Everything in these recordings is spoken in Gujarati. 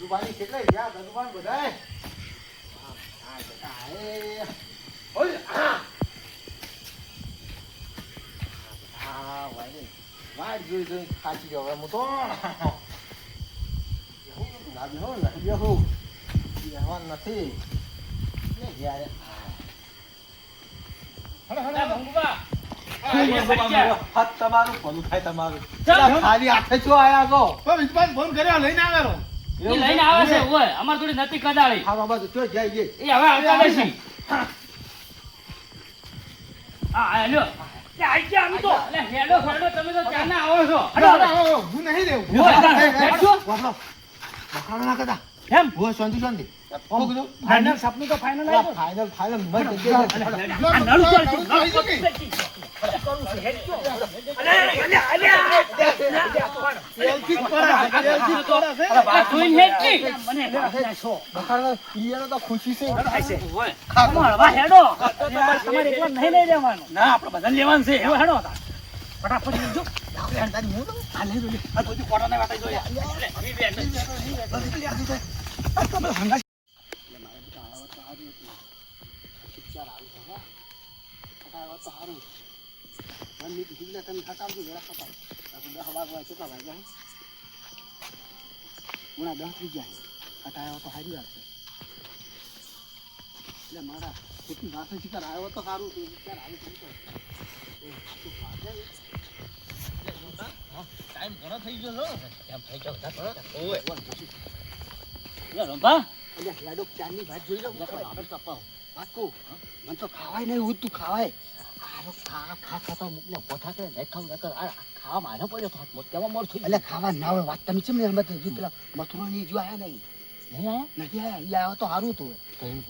દુબાની કેટલે ગયા દુબાન બધાય ઓય ભાઈ વાડ જોઈ જોઈ ખાચી ગયો હવે હું તો લાગે હો લાગે હો યહવાન નથી ને ગયા હળે મંગુબા હાથ તમારું ભલું થાય તમારું ખાલી હાથે છો આયા છો ફોન કર્યો લઈને આવેલો એ લઈને આવે છે ઓય અમાર થોડી નથી કદાળી હા બાબા તો જાય જે એ હવે આવતા નથી આ લ્યો કે આઈ ગયા આમ તો લે હેડો તમે તો ચાના આવો છો અરે હું નહીં દેવું વાપરો બખાડા ના કરતા એમ હો શાંતિ શાંતિ કોણ કીધું ફાઇનલ સપનું તો ફાઇનલ આવ્યો ફાઇનલ મત જગ્યાએ આ નળું બખાડા ઈયાનો તો ખુશી છે ના આપણે બધા લેવાનું છે હેડો ફટાફટ લેજો મારા કેટલી વાત શિકાર આવ્યો તો સારું હતું ટાઈમ ઘણો થઈ ગયો છે એમ થઈ ગયો ઓય રંભા અલ્યા હેડો ચાની ભાત જોઈ લો આગળ કપાવ પાકું મને તો ખાવાય નહીં ઉતું ખાવાય આરો ખા તો મુકલે પોઠા કે નહીં ખાવ નકર આ ખાવા મારો પડ્યો થાત મોત કેવા મોર થઈ અલ્યા ખાવા ના હોય વાત તમે ચમ ને અમે તો પેલા મથુરાની જો આયા નહીં નહીં આયા ઈ આવ્યો તો સારું હતું તો એમ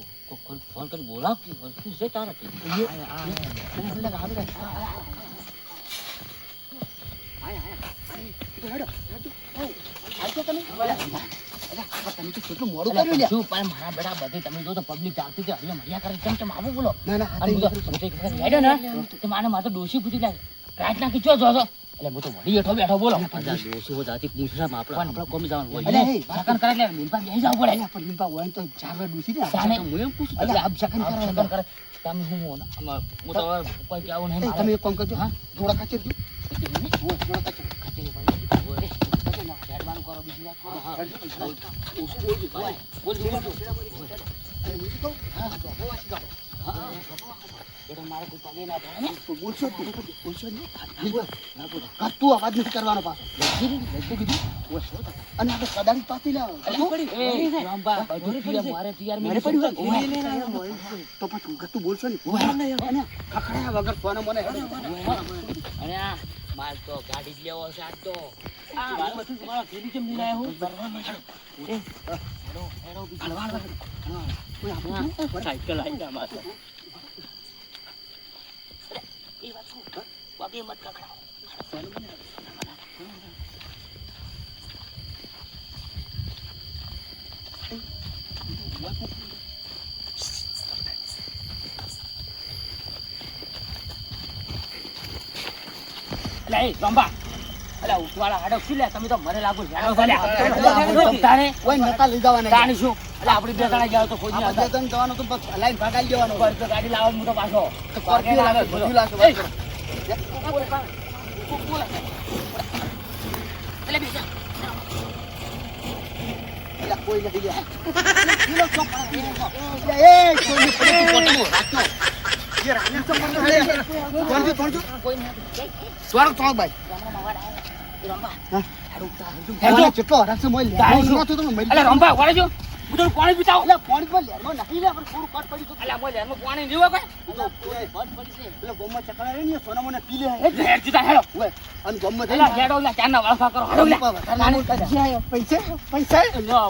ફોન કરી બોલાવ કે વસ્તુ છે તારા કે ડોસી પૂછી રાત નાખી ચો જો એટલે હું તો વળી બેઠો બેઠો બોલો ડોસી હો જાતી પૂછરા આપણે કોમી જવાનું હોય શકન કરે એટલે લીંપા બેહી જાવ પડે પણ લીંપા હોય તો ચાર ડોસી ને હું એમ પૂછું એટલે આપ શકન કરે તમે હું હું તો કોઈ કે આવું નહીં તમે એક કામ કરજો હા થોડા ખાચરજો થોડા ખાચર હેડવાનું કરો બીજી વાત મારે કોઈ પગે ના પડે બોલશો તું અવાજ નથી કરવાનો પાછો કીધું અને આપણે કદાચ પાતી લાવ તો પછી તું બોલશો ને ખખડાયા વગર ફોન મને અને માલ તો ગાડી જ લેવો છે આજ તો તમારા ફેરી કેમ લઈને આવ્યો સાયકલ આવી ગયા મારે એ વાત પગે મત ખખડાવો લે રંભા અલા ઉઠવાળા હાડો શું લે તમે તો મને લાગુ કોઈ નતા લઈ જવાના જાણી શું એટલે આપડી બે જણા ગયા તો કોઈ નહીં હતા જવાનું તો લાઈન ભાગાઈ જવાનું તો ગાડી લાવવા મોટો પાછો કોઈ નથી પાણી પીતાવ પાણી પર લેરમાં નાખી લે થોડું કટ પડી તો અલા મોય લેરમાં પાણી દેવો કોઈ બસ પડી છે પેલો ગોમમાં ચકડા રે ને સોના મને પી લે હેડ જીતા હેડો ઓય અને ગોમમાં અલા હેડો લા ચાના વાળા કરો હેડો લે પૈસા પૈસા અલા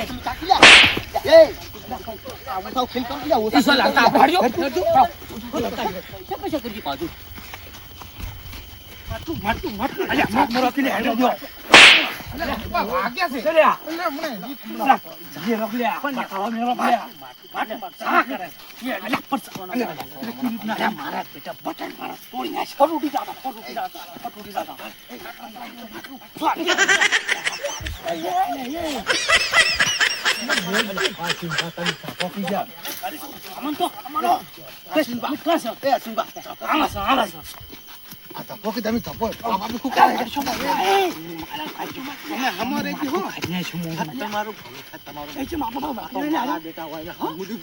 તું કાકી લે એ આવું તો ખેલ કરી લે ઓછો લાગતા પાડ્યો પૈસા કરી પાડો માટું અલ્યા માર મોરો પીલે હેડો દો વાગ્યા છે ચલ્યા જલ્દી રોક લે પણ ખાવા મેરો ભાઈ માટે સા કરે એ અલ્યા પર અલ્યા મારા બેટા બટન મારા તોડી નાખ ફટ ઉડી જાતા આ ધપ્પો કે તમે ધપ્પો આપણે ખૂબ કાલે કરશો તમે અમારે કી હો તમારું બેટા હોય હા મુદુ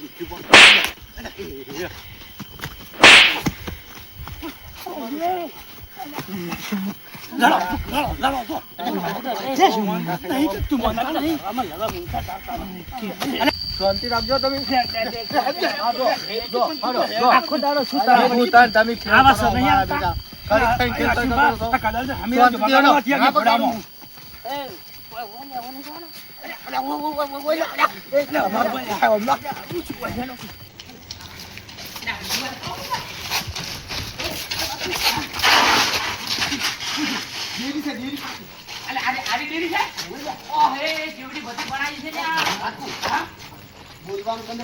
શાંતિ રાખજો તમે આખો દાડો શું તારે તમે આવા છો નહીં બેટા બોલવાનું બંધ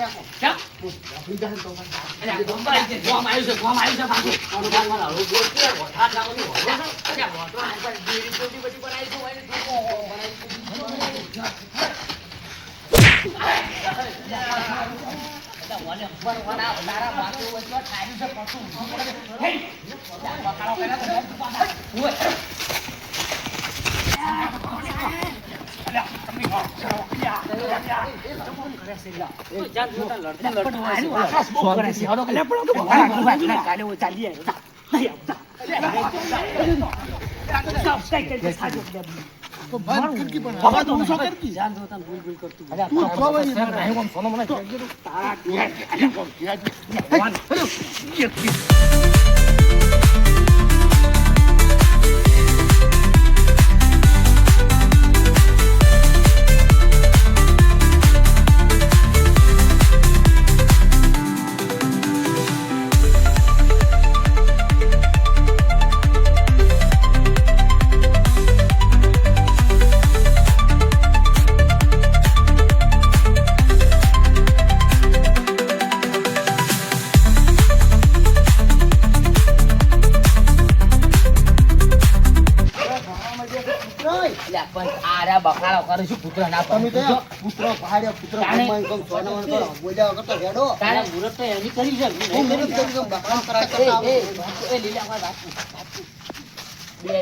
તમે તો પુત્ર પહાડ્યા પુત્ર ભગવાન કોમ સોનાવન કરો બોલ્યા કરતા હેડો મુરત તો એની કરી છે હું મદદ કરી દઉં બકરા કરાય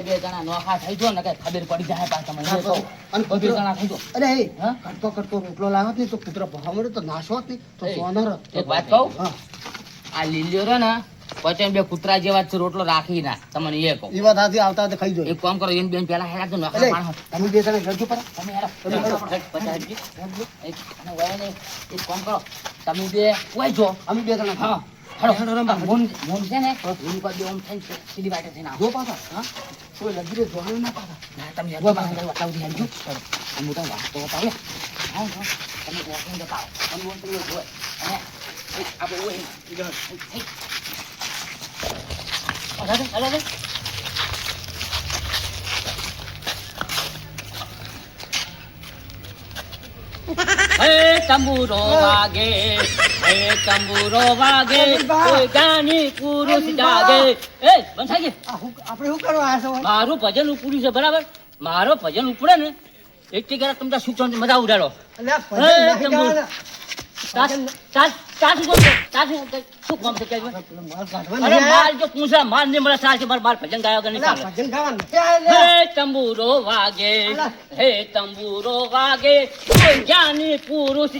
બે જણા નોખા થઈ જો ને કઈ ખબર પડી જાય પાછા તમને અને બે જણા થઈ જો અરે હે હા? કરતો રોટલો લાવ્યો ને તો પુત્ર ભહામડે તો નાશો જ નહીં તો સોનર એક વાત કહું હા આ લીલ્યો રે ને પછી બે કૂતરા જેવા જ રોટલો રાખી ના તમને એ કહું ઈ વાત આથી આવતા હતા ખાઈ જોઈ એક કામ કરો એને બેન પેલા હેરા તો નોખા અરે પાણ તમે બે જણા ગરજો પર તમે હેરા તમે હેરો. એક અને વયા ને એક કામ કરો તમે બે ઓય જો અમે બે જણા હા હેડો હેડો રંબા મોન છે ને એની પર બે ઓમ થઈને સીધી વાટે થઈને આવો જો પાછા હા કોઈ લગીરે જોવાનું ના પાછા ના તમે હેડો પાછા વટાવી હેડજો હું મોટા વાતો બતાવો લે હા હા તમે વોકિંગ બતાવો અને મોન તમે જો અને આપણે ઓય અરે હે તંબુરો વાગે હે તંબુરો વાગે કોઈ જ્ઞાની પુરુષ જાગે એ બંધાજી આપણે શું કરવા આવ્યા છો મારું ભજન ઉપડ્યું છે બરાબર મારો ભજન ઉપડે ને એક ટીકા તમને સુખ શાંતિ મજા ઉડાડો શું કામ છે અરે માલ જો પૂછા માલ નહીં મળે સાલ છે માર ભજન ગાયો કે નહીં ચાલે હે તંબુરો વાગે હે તંબુરો વાગે કોઈ જ્ઞાની પુરુષ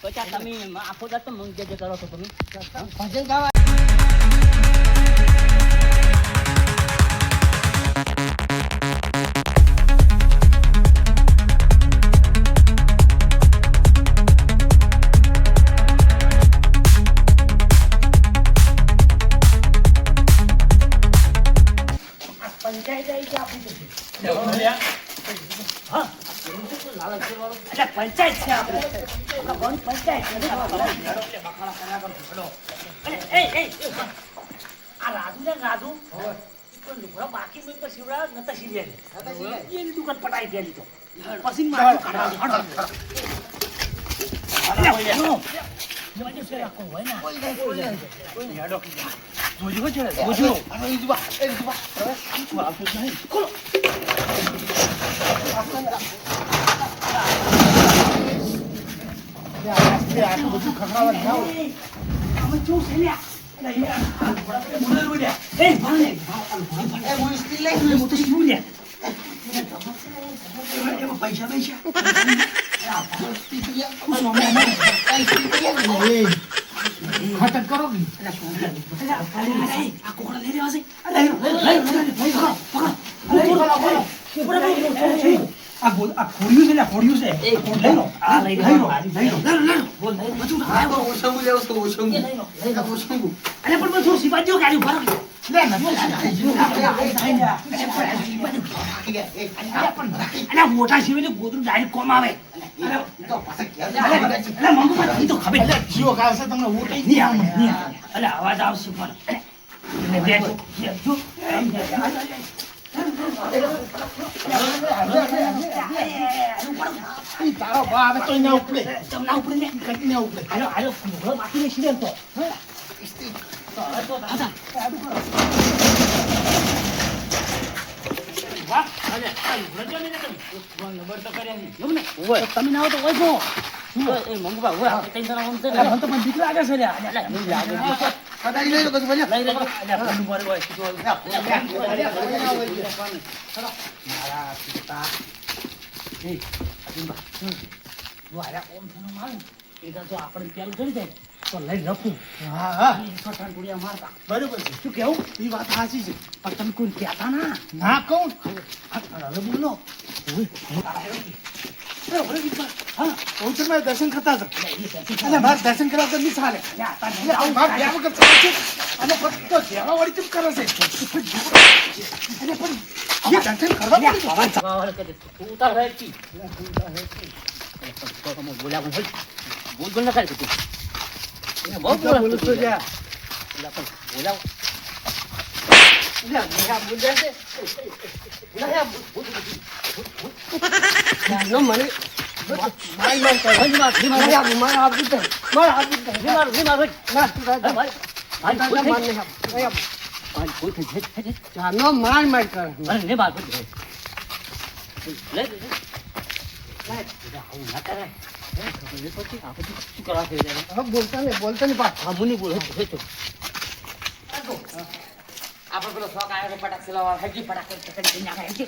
પછી તમે આખો દાડો તો મંગે જે કરો છો તમે ભજન ગાવા પંચાયત છે આપણે પંચાયત આ રાજુ ને રાજુ લુગડા બાકી મેં તો શિવડા નતા શિવ્યા એની દુકાન પટાઈ ગયેલી તો પછી મારું આટલું બધું ખખડાવવા ના હોય. આમાં કેવું છે લ્યા? અલા, યાર, આ ઘોડા પેલા બોલેલું લ્યા. એ, ભાળ લે. હું સ્ત્રી લઈ હું તો શું લ્યા? એમાં પૈસા પૈસા ખટક કરો કે આ કોકડા લઈ રહ્યા છે. લઈ લો, પકડો. આ ખોડિયું છે લ્યા, ખોડિયું છે. લઈ લો. આ લઈ લો. બોલ, લઈ લો. બધું લાવો. ઓછંગુ લેવું છું, ઓછંગુ. ઓછંગુ. અરે પણ બધું સીધા જો ગાડી ભરો. લે ને. અરે મોટા સિવાય ગોદરું ડાયરેક્ટ કોમ આવે. તો પાછા ઘેર અરે મંગુભાઈ, ઈ તો ખબર. જીવો કાવશે તમને ઉઠી નહીં આવે, નહીં આવે. અરે અવાજ આવશે પણ. એટલે બેસો, બેસો. તારો બા આવે તો ના ઉપડે ચમના ઉપર ને. કઈ ના ઉપડે હાલો, હાલો, ઘોડો બાકીને સીધે તો. વાહ, અરે, આ રજો નહીં ને તમે. નંબર તો કર્યા નહીં. એવું ને? તમે ના આવો તો હોય છો. એ મંગુભા, હોય, આપણે ત્રણ જણા આમ છે ને. મને તો પણ બીક લાગે છે લ્યા. અલ્યા, નહીં લાગે. કદાચ લઈ લો કશું ભલે લઈ લેજો. અલ્યા, ભલું મારું હોય, સીધું હોય. મારા પિતા. એ, અર્જુનભા, જો આયા ઓમ થઈને મારું, એ તો જો આપણે પેલું ચડી જાય તો લઈ રખું. હા હા એ છોટાં ગુડિયા મારતા. બરોબર છે શું કેવું? એ વાત સાચી છે પણ તમે કોઈ કહેતા ના. ના કહું હવે બોલો. હા, હું છે મારે દર્શન કરતા હતા એટલે એ દર્શન અને મારે દર્શન કરવા તો નહીં ચાલે અલ્યા, આ એટલે આવું મારે બે વખત ચાલે છે અને ફક્ત જેવા વાળી ચૂપ કરે છે અરે પણ એ દર્શન કરવા પડે છે. સવાલ કરે છે. તું ઉતાર રહે છી. તો તમે બોલ્યા પણ હોય. બોલ ન કરી તું. એને બહુ બોલો છો લ્યા. એટલે પણ બોલાવ. બોલતા નહીં પાછા આપણે પેલો શોખ આવ્યો છે ફટાક સિલાવા હજી ફટાક કરી નાખે છે.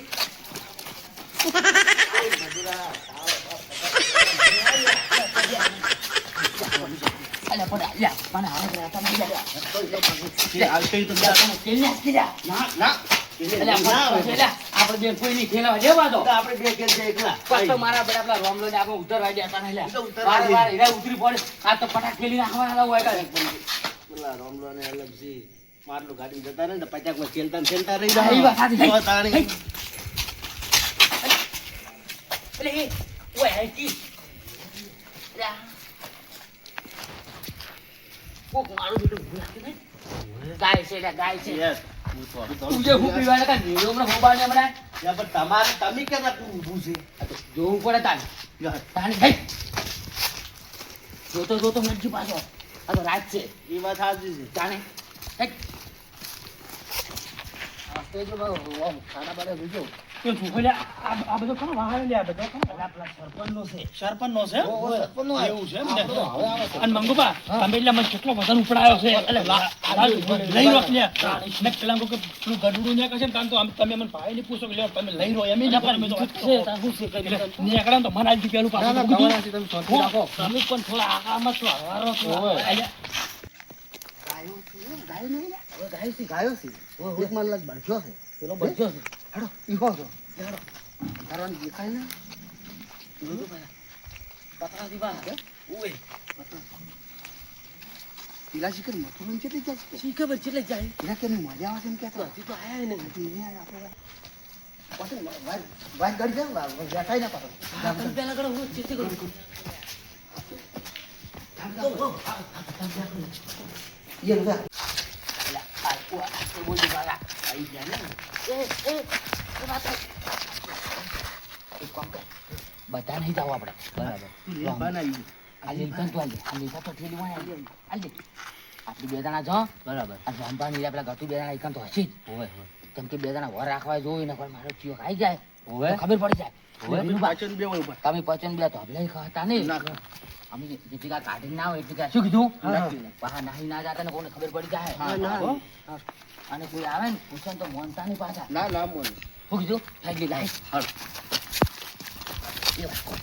અલ્યા પણ અલ્યા મને હારે રહેતા નહીં અલ્યા. કેલી નાખી જા. ના અલ્યા આપણે બે કોઈ નહીં ખેલાવા દેવા દો. આપણે બે ખેલ છે એકલા પાછો મારા બેટા પેલા રોમલો ને આપણે ઉતરવા દેતા નહીં એ તો લ્યા. ઉતરવા વાર દે. વાર હીરા ઉતરી પડે. આ તો ફટાક ખેલી નાખવાના હોય કાંઈ. પેલા રોમલો ને અલગ છે માટલું ગાડી જતા રહે ને પચાકમાં ખેલતા રહી હા, એ વાત સાચી. તો તાણી એટલે એ ઓય હે કી. કોક મારું બેટું ભૂલ નાખી નહીં. ગાય છે લ્યા, ગાય છે. યસ હું થોડું તું થોડું જે હું પીવાના કાંઈ નીરો હમણાં હોબાને હમણાં. યા પણ તમારે તમે કેમ આટલું ઊભું છે આ તો જોવું પડે તાને. તાને હે. જોતો નજી પાછો. આ તો રાત છે. એ વાત સાચી છે તાને હે. આ તો જો બાબુ ખાના બાડા જોજો. તો તું આ બધો કોનો વાહન લે આ બધો કોનો? પેલા સરપંચનો છે. સરપંચનો છે? સરપંચનો એવું છે એમ ને? અને મંગુબા, તમે એટલે મને કેટલો વજન ઉપડાયો છે. એટલે લઈ લો લે. ને પેલા કે પેલું ગઢડું ને કશે ને તાન તો તમે મને ભાઈ ને પૂછો કે લે તમે લઈ લો એમ તમે તો નીકળા તો મને આજથી પેલું પાછું તમે શાંતિ રાખો તમે પણ થોડા આમાં છો હવારો છો. ગાયો છે એક માર લગ બળ્યો છે પેલો બચ્યો છે. હેડો ઈહો છો તારવાનું દેખાય ને પતરા દીવા ઓય પેલા શિખર મથુરન કેટલી જાય છે શી ખબર છે જાય. એના કે મજા આવે છે એમ કહેતા હજી તો આયા નહીં. નહીં આપણે વાત ગાડી જાય બેઠાય ના પાછો તમે પેલા કરો હું ચીતી કરું. એ લો બધા નહીં જાવ આપણે બરાબર. આ લીલકંઠ તો આલી. આ લીલકંઠ તો ઠેલી વાય આલી. આપણી બે જણા છો બરાબર. આ જંપા ની પેલા ગટુ બે જણા એકન તો હસી જ હોય. કેમ કે બે જણા વર રાખવા જોઈ ને પણ મારો ચિયો ખાઈ જાય તો ખબર પડી જાય. તમે પચન બે તો આપણે ખાતા નહીં. અમે જે ભેગા કાઢીને ના હોય એટલે કે શું કીધું બહાર નાહી ના જાતા ને કોને ખબર પડી જાય હો? અને કોઈ આવે ને પૂછે ને તો મોનતા નહીં પાછા ના ના મોન શું કીધું ફેંકલી લાય હાલ એ વાત કહો.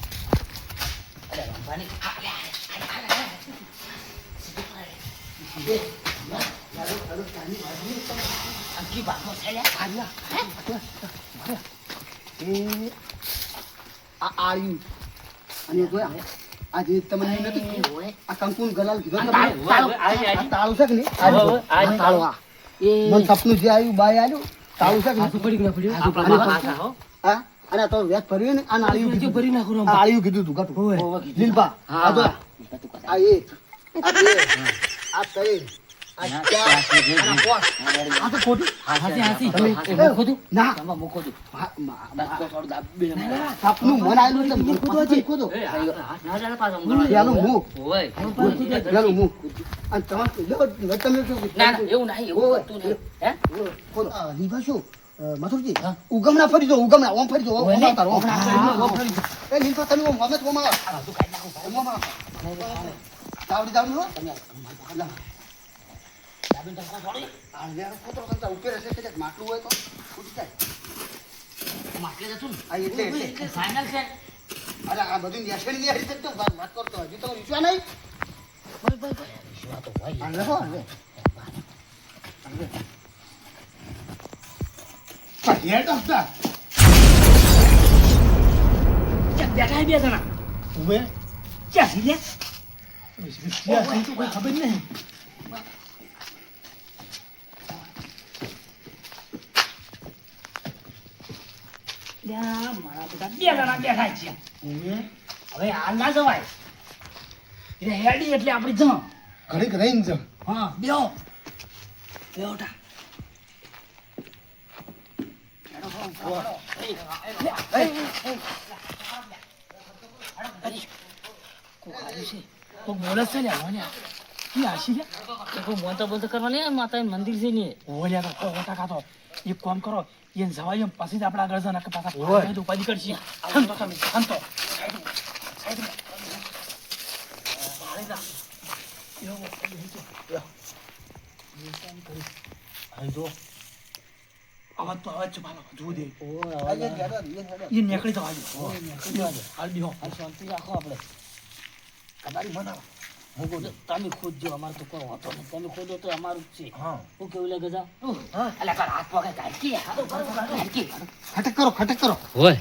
અરે રંભાની આખી ભાગો છે લ્યા. એ આ આળ્યું અને જોયા આ જે તમને નથી કીધું, આ કંકુન ગલાલ કીધો ને તાળું, તમને? તાળું, આ તાળું છે કે નહીં? હવે, હવે, આ તાળું આ. મને સપનું જે આવ્યું બાય આવ્યું તાળું છે કે નહીં? હા અને આ તો વેચ ભર્યું ને આ નાળિયું કીધું. આ આળિયું કીધું તું ગાટું. લીલબા આ જો આ એક આ બે આ ત્રણ આ ચાર અને આ પાંચ. આ તો ખોટું. ના સપનું મન આવેલું એટલે મને પાછું ખોદો. પેલું મું પેલું મું અને તમે શું એવું નહીં એવું કરતું નહીં. હે ખોદો. લીલબા શું મથુરજી ઉગમણા ફરી દો ઉગમણા ઓમ ફરી દો ઓમ આવતા ઓમ ફરી દો. એ લીલબા તમે ઓમ અમે ઓમ આવો ઓમ આવો તાવડી તાવડી હો તમે માટલું હોય તો ફૂટી જાય. માટલે જતું ને આ એટલે ફાઇનલ છે. અરે આ બધું નેશડી નહીં હરી શકતો વાત કરતો હજુ તો વિશ્વા નહીં. વિશ્વા તો હોય. હાલે હો હાલે. હેડ ઓફ ધ બેઠા બે જણા ઉભે ક્યાં છે લે? ત્યાં તો કોઈ ખબર નહીં. લ્યા, મારા બધા બે જણા બેઠા છે. ઉભે હવે હાલ ના જવાય એટલે હેડી એટલે આપણે જ ઘડીક રહીને જ હા બેહો બેહોટા બોલે છે ને બોલતો કરવાની માતા મંદિર છે ને એક કામ કરો એને જવાય એમ પછી જ આપણે આગળ જવાના કે પાછા ઉપાધિ કરશે શાંતો તમે શાંતો અવાજ તો અવાજ છે ભાલો જુઓ દે એ નીકળી જવા દે હાલ બીહો શાંતિ રાખો આપણે કદાચ બનાવો. તમે ખોદજો અમારે તો કોઈ હોતો નહીં તમે ખોદો તો અમારું જ છે હા હું કેવું લાગે જા અલ્યા પર હાથ પગે કાઢી ખટક કરો ખટક કરો. હોય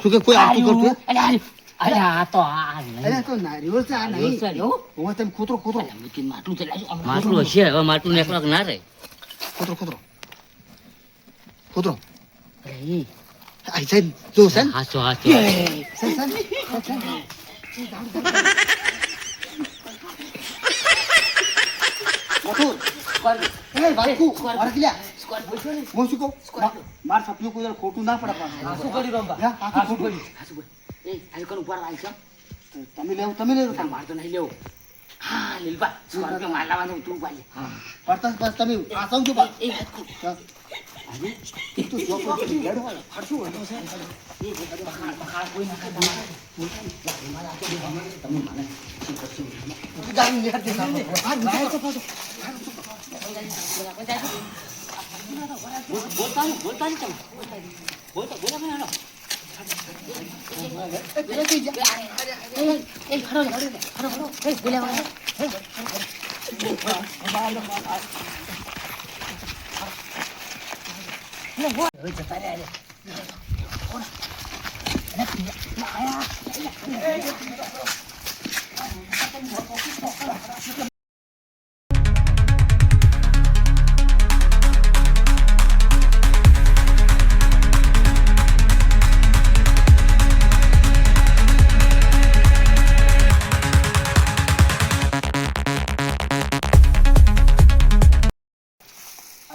શું કે કોઈ આવતું કરતું? અરે આ તો આ અરે તો ના રિવર્સ આ નહીં. ઓવા તમે ખોતરો ખોતરો માટલું ચલાવ્યું માટલું હશે હવે માટલું નીકળો ના રહે ખોતરો ખોતરો ખોતરો. અરે આઈ સાઈડ જો સન હાચો હાચો સન મથુર એ વાકુ અરગલ્યા હું શું કહું માર સપનું કોઈ વાર ખોટું ના પડે પાછું. શું કર્યું રંબા હા આ તો ખોટું એ આજકાલ ઉપર આવી છે તમે લેવો મારે તો નહીં લેવું હા લીલબા સ્કોર્પિયો માર લાવવાનું તું પાલે પડતા બસ તમે આ સમજો બા એ વાત કર તું જો કોઈ લેડો ફરશું હોય એ બખાડ કોઈ ના કરે તમે મને શું કરશું ગાડી લેટ દે સામે આ લાય તો પાછો બોલતા નહીં તમે બોલતા મને હાલો એ ખડો એ બોલ્યા હવે જતા રહ્યા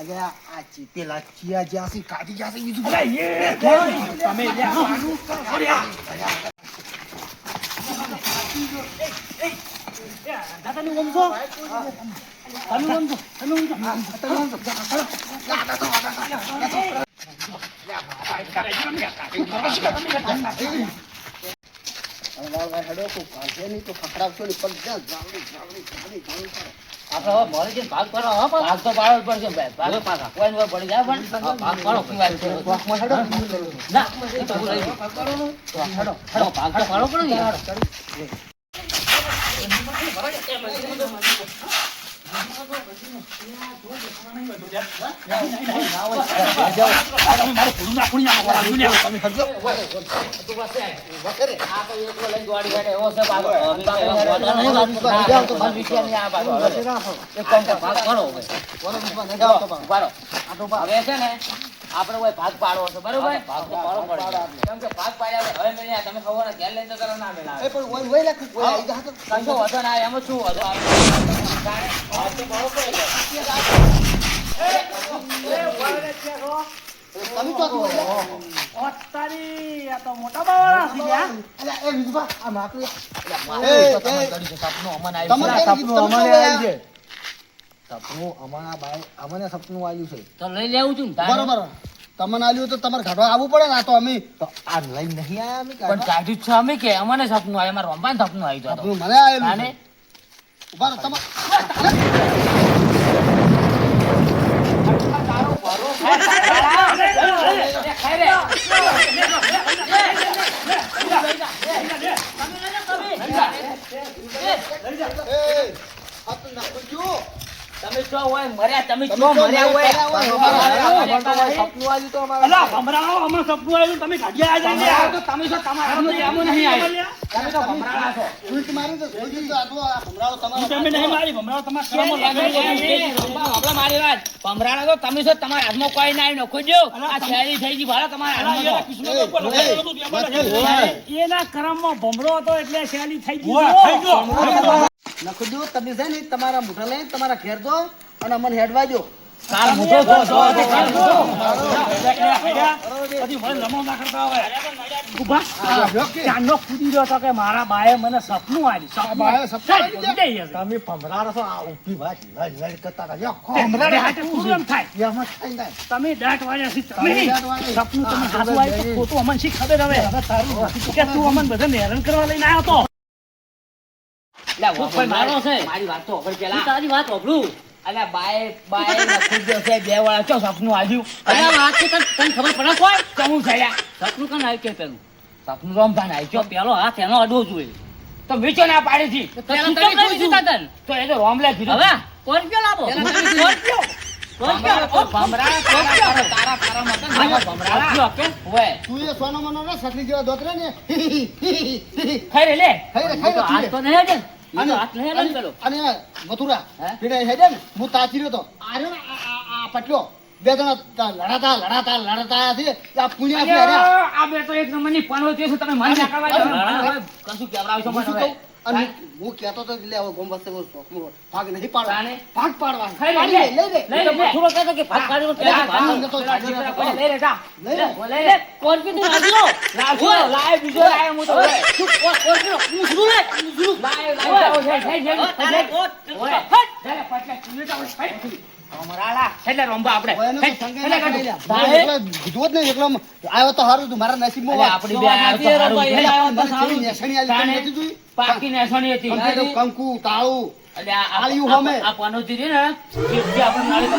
અરે આ ચીતેલા ચિયા જ્યાસી કાઢી જ્યાસી બીજું તમે દાદાની ઓમજો વાળ હેડો કોઈ કાઢે નહીં તો ખખડાવશો નહીં પણ જ્યાં જાવડી કરો. આપણે હવે મોરે જઈને ભાગ પાડો હો પણ. ભાગ તો પાડવો જ પડશે ભાઈ. ભાગ પાડો. કોઈ ને પડી જાય પણ ભાગ પાડો કેવી વાત છે. ચોકમાં હેડો. ના એ તો ભૂલાઈ ગયું. તો હેડો ભાગ તો પાડવો પડે ને યાર. હવે છે ને આપણે કોઈ ભાગ પાડવો છે બરોબર. ભાગ તો પાડવો પડે કેમ કે ભાગ પાડ્યા હવે મેં તમે ખબર ને ઘેર લઈને જતા ના મેળા એ પણ ઓય લખ કોઈ આવી જા તો કશો વધો ના એમ શું વધો આવે ભાગ તો પાડવો પડે. તમે તો એ વિજુભા આ માકડી સપનું અમન તમારે આવ્યું સપનું અમારે આવી છે. સપનું અમારા ભાઈ અમને સપનું આવ્યું છે. તો લઈ લેવું છું ને તારે. બરોબર તમને આવ્યું તો તમારે ઘાટવા આવવું પડે ને. આ તો અમે તો આ લઈને નહીં આયા અમે પણ કાઢ્યું જ છે અમે કે અમને સપનું આવ્યું અમારે રમવાનું સપનું આવ્યું હતું. સપનું મને આવેલું તાને છે. ઉભા રહો તમે એ આ તો નાખજો. તમે શું હોય મર્યા તમે શું મર્યા હોય સપનું આવ્યું તો અમારા અલા ભમરાઓ હમણાં સપનું આવ્યું તમે ગાડિયા આ જઈને આવો તો તમે શું તમારા હાથમાં આમ નહીં આવ્યું. તમે તો ભમરાળા છો. ઉલટ મારી તો જોઈ તો આટલો આ ભમરાઓ તમારો તમે નહીં મારી ભમરાઓ તમારા કરમમાં લાગેલી છે. આપણે મારી વાત ભમરાળા તો તમે છો તમારા હાથમાં કોઈ ના આવી નખો જો આ શહેરી થઈ ગઈ ભાડા તમારા અલા, એના હાથમાં કિસ્મત ઉપર લખેલું હતું તેમાં લખેલું. એના કરમમાં ભમરો હતો એટલે શેલી થઈ ગઈ. નખજો તમે છે ને તમારા મોઢા લઈને તમારા ઘેર જો અને અમને હેડવા દો. કાલ મોટો જો પછી મને રમો ના કરતા હોય. ઊભા. ચાંદો કૂદી રહ્યો હતો કે મારા બાએ મને સપનું આવ્યું. બાએ સપનું આવ્યું? ઉડી ગઈ હશે. તમે ભમરાડો છો આ ઊભી વાત લડ કરતા રહ્યા. ભમરાડે હાથે પૂરું એમ થાય. એમાં થઈ જાય. તમે દાંત વાળ્યા છે તમે તમે દાંત વાળ્યા. સપનું તમે હાથું આવ્યું તો ખોટું અમને શી ખબર હવે કે તું અમને બધાને હેરાન કરવા લઈને આવ્યો તો. કોઈ મારો છે મારી વાત તો ખબર પેલા તારી વાત ઓભળું અલ્યા બાય બાય નખું જો છે બે વાળા ચો સપનું આવ્યું અલ્યા વાત છે તને ખબર પડે કોઈ ચમું થયા સપનું કન આવ્યું કે પેલું સપનું રમભાન આવ્યું ચો પેલો હાથ એનો અડવો જોઈએ તો વીચો ના પાડી હતી પેલા કરી દીધું તન તો એ તો રોમલે કીધું હવે સ્કોર્પિયો લાવો સ્કોર્પિયો તારા મતન ભમરાળા કે હોય તું એ સોનો મનો ને સકલી જેવા દોતરે ને ખરે લે ખાઈ હાથ તો નહીં જ અને હાથ નહીં લઈ પેલો અને મથુરા હે? પીડે હેડે ને હું તાચી રહ્યો તો આરે ને આ પટલો બે જણા લડાતા છે આ પુણ્યા છે અરે આ બે તો એક નંબરની પણો છે તમે મન ના કરવા દો કશું કેવરાવશો મને હવે અને હું કહેતો તો એટલે હવે ગોમ વસ્તે ભાગ નહીં પાડવાનો તાને? ભાગ પાડવાનો ખાઈ લે લઈ લે લઈ લે થોડો કહેતો કે ભાગ કાઢીને પેલા ભાગ લઈ લે જા લઈ લે. લઈ લે કોન્ફિડન્સ લાવજો લાવજો લાય બીજો લાય હું તો કોન્ફિડન્સ હું લે લાય લાય ઓય જલે પટલે ચૂલે અમરાલા એટલે રંબા આપણે ઓય ને તો સંગે ના કાઢી લે. એકલો કીધું જ નહીં, એકલો આવ્યો તો સારું હતું મારા નસીબમાં હોય. આપણી બે આયો તો સારું મને કેવી નેસણી આવી તમને નથી જોઈ? પાકી નેસણી હતી કંકુ, કંકુ તાળું એટલે આ આળિયું હોમે. આ પનોતી રહી ને એ આપણે નાળી